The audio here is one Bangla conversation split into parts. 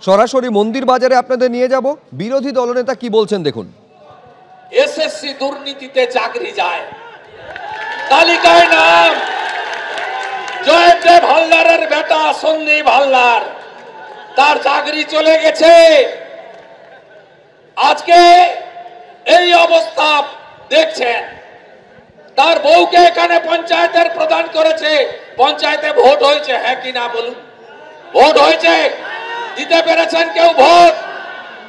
সরাসরি মন্দির বাজারে আপনাদের নিয়ে যাব। বিরোধী দলনেতা কি বলছেন দেখুন। এসএসসি দুর্নীতিতে চাকরি যায়, তালিকায় নাম জয়দেব হালদারের বেটা সন্দীপ হালদার, তার চাকরি চলে গেছে। আজকে এই অবস্থা দেখছেন। তার বউকে এখানে পঞ্চায়েতের প্রদান করেছে। পঞ্চায়েতে ভোট হয়েছে, হ্যাঁ কি না বলুন? ভোট হয়েছে, দিতে পেরেছেন কেউ? ভোট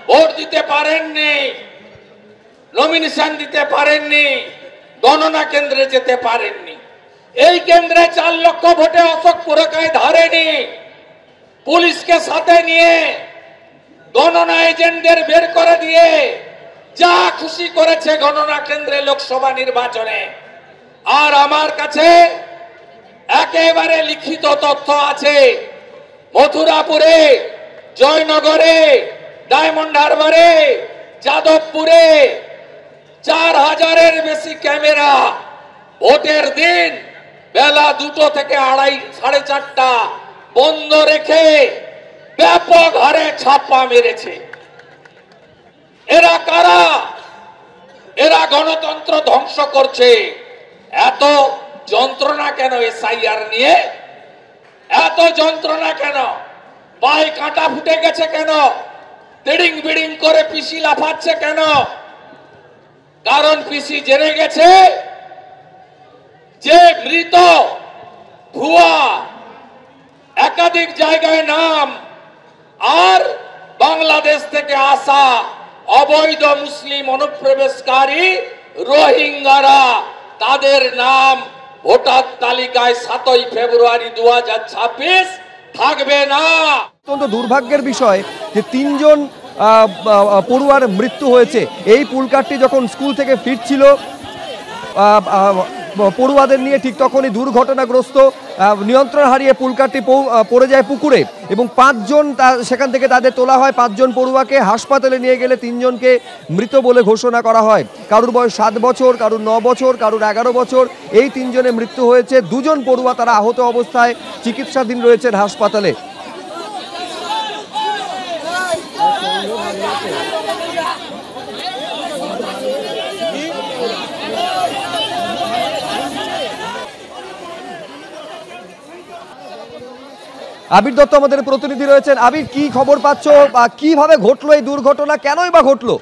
ভোট দিতে পারেননি, নমিনেশন দিতে পারেননি, গণনা কেন্দ্রে যেতে পারেননি। এই কেন্দ্রে 4 লক্ষ ভোটে অশোক পুরকায় ধারেনি। পুলিশকে সাথে নিয়ে গণনা এজেন্টদের বের করে দিয়ে যা খুশি করেছে গণনা কেন্দ্রে লোকসভা নির্বাচনে। আর আমার কাছে একেবারে লিখিত তথ্য আছে। মথুরাপুরে, জয়নগরে, ডায়মন্ড হারবারে, যাদবপুরে 4000-এর বেশি ক্যামেরা ভোটের দিন বেলা 2টো থেকে 4:30 বন্ধ রেখে ব্যাপক হারে ছাপ্পা মেরেছে। এরা কারা? এরা গণতন্ত্র ধ্বংস করছে। এত যন্ত্রণা কেন এসআইআর নিয়ে? এত যন্ত্রণা কেন? পায়ে কাঁটা ফুটে গেছে কেন? তিড়িং বিড়িং করে পিসি লাফাচ্ছে কেন? কারণ পিসি জেনে গেছে যে মৃত, ভুয়া, একাধিক জায়গায় নাম আর বাংলাদেশ থেকে আসা অবৈধ মুসলিম অনুপ্রবেশকারী রোহিঙ্গারা, তাদের নাম ভোটার তালিকায় 7ই ফেব্রুয়ারি 2026 থাকবে না। অত্যন্ত দুর্ভাগ্যের বিষয় যে 3 জন পড়ুয়ার মৃত্যু হয়েছে। এই পুলকারটি যখন স্কুল থেকে ফিরছিল পড়ুয়াদের নিয়ে, ঠিক তখনই দুর্ঘটনাগ্রস্ত নিয়ন্ত্রণ হারিয়ে পুলকারটি পড়ে যায় পুকুরে এবং 5 জন সেখান থেকে তাদের তোলা হয়। 5 জন পড়ুয়াকে হাসপাতালে নিয়ে গেলে 3 জনকে মৃত বলে ঘোষণা করা হয়। কারুর বয়স 7 বছর, কারুর 9 বছর, কারুর 11 বছর। এই 3 জনের মৃত্যু হয়েছে। 2 জন পড়ুয়া তারা আহত অবস্থায় চিকিৎসাধীন রয়েছেন হাসপাতালে। আবির দত্ত আমাদের প্রতিনিধি রয়েছেন। আবির, কি খবর পাচ্ছ? কিভাবে ঘটলো এই দুর্ঘটনা, কেনই বা ঘটলো?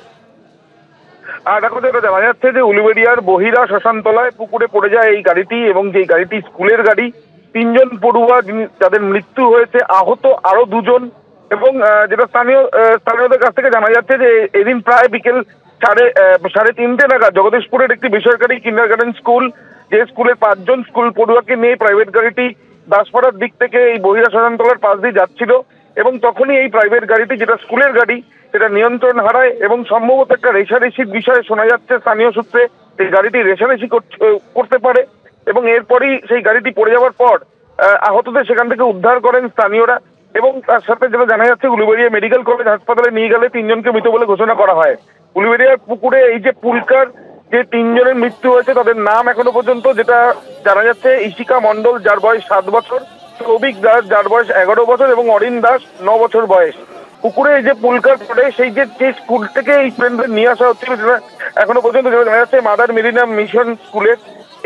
দেখো, যেটা জানা যাচ্ছে যে উলুবেড়িয়ার বহিরা শ্মশানতলায় পুকুরে পড়ে যায় এই গাড়িটি, এবং যে গাড়িটি স্কুলের গাড়ি। 3 জন পড়ুয়া যাদের মৃত্যু হয়েছে, আহত আরো 2 জন। এবং যেটা স্থানীয়দের কাছ থেকে জানা যাচ্ছে যে এদিন প্রায় বিকেল 3:30 নাগাদ জগদীশপুরের একটি বেসরকারি কিন্ডারগার্টেন স্কুল, যে স্কুলের 5 জন স্কুল পড়ুয়াকে নিয়ে প্রাইভেট গাড়িটি দাসপাড়ার দিক থেকে এই বহিরা শ্মশানতলার পাশ দিয়ে যাচ্ছিল, এবং তখনই এই প্রাইভেট গাড়িটি, যেটা স্কুলের গাড়ি, সেটা নিয়ন্ত্রণ হারায়। এবং সম্ভবত একটা রেষারেষির বিষয়ে শোনা যাচ্ছে স্থানীয় সূত্রে, এই গাড়িটি রেষারেষি করতে পারে। এবং এরপরই সেই গাড়িটি পড়ে যাওয়ার পর আহতদের সেখান থেকে উদ্ধার করেন স্থানীয়রা। এবং তার সাথে যেটা জানা যাচ্ছে, উলুবেড়িয়া মেডিকেল কলেজ হাসপাতালে নিয়ে গেলে 3 জনকে মৃত বলে ঘোষণা করা হয়। উলুবেড়িয়ার পুকুরে এই যে পুলকার যে 3 জনের মৃত্যু হয়েছে, তাদের নাম এখনো পর্যন্ত যেটা জানা যাচ্ছে, ইশিকা মণ্ডল যার বয়স 7 বছর, সৌভিক দাস যার বয়স 11 বছর এবং অরিন দাস 9 বছর বয়স। পুকুরে এই যে পুলকার পড়ে, সেই যে স্কুল থেকে এই স্টুডেন্টদের নিয়ে আসা হচ্ছিল, সেটা এখনো পর্যন্ত যেটা জানা যাচ্ছে মাদার মেরিনা মিশন স্কুলের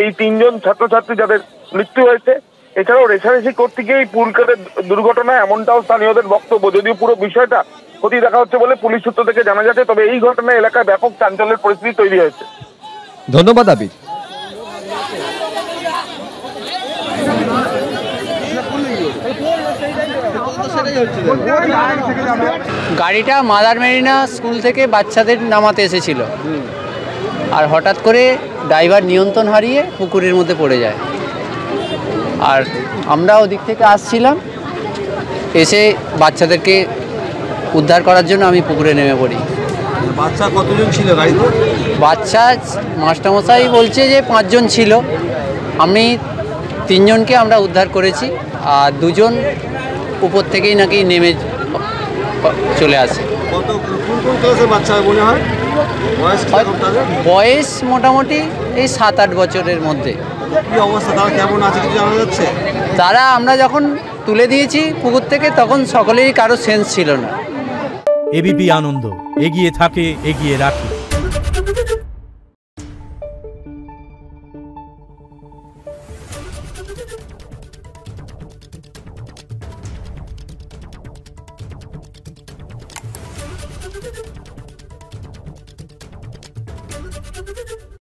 এই 3 জন ছাত্রছাত্রী যাদের মৃত্যু হয়েছে। এছাড়াও রেষারেষি করতে গিয়ে এই পুলকারের দুর্ঘটনা, এমনটাও স্থানীয়দের বক্তব্য। যদিও পুরো বিষয়টা খতিয়ে দেখা হচ্ছে বলে পুলিশ সূত্র থেকে জানা যাচ্ছে, তবে এই ঘটনায় এলাকায় ব্যাপক চাঞ্চল্যের পরিস্থিতি তৈরি হয়েছে। ধন্যবাদ আবির। গাড়িটা মাদার মেরিনা স্কুল থেকে বাচ্চাদের নামাতে এসেছিল, আর হঠাৎ করে ড্রাইভার নিয়ন্ত্রণ হারিয়ে পুকুরের মধ্যে পড়ে যায়। আর আমরা ওদিক থেকে আসছিলাম, এসে বাচ্চাদেরকে উদ্ধার করার জন্য আমি পুকুরে নেমে পড়ি। বাচ্চা কতজন ছিল গাড়িতে? বাচ্চা মাস্টারমশাই বলছে যে 5 জন ছিল। আমি 3 জনকে আমরা উদ্ধার করেছি, আর 2 জন উপর থেকেই নাকি নেমে চলে আসে। কত কোন ক্লাসের বাচ্চা মনে হয়? বয়স মোটামুটি এই 7-8 বছরের মধ্যে। কি অবস্থা, তারা কেমন আছে কিছু জানা যাচ্ছে? তারা আমরা যখন তুলে দিয়েছি পুকুর থেকে, তখন সকলেরই কারো সেন্স ছিল না। এবিপি আনন্দ, এগিয়ে থাকে, এগিয়ে রাখে। Thank you.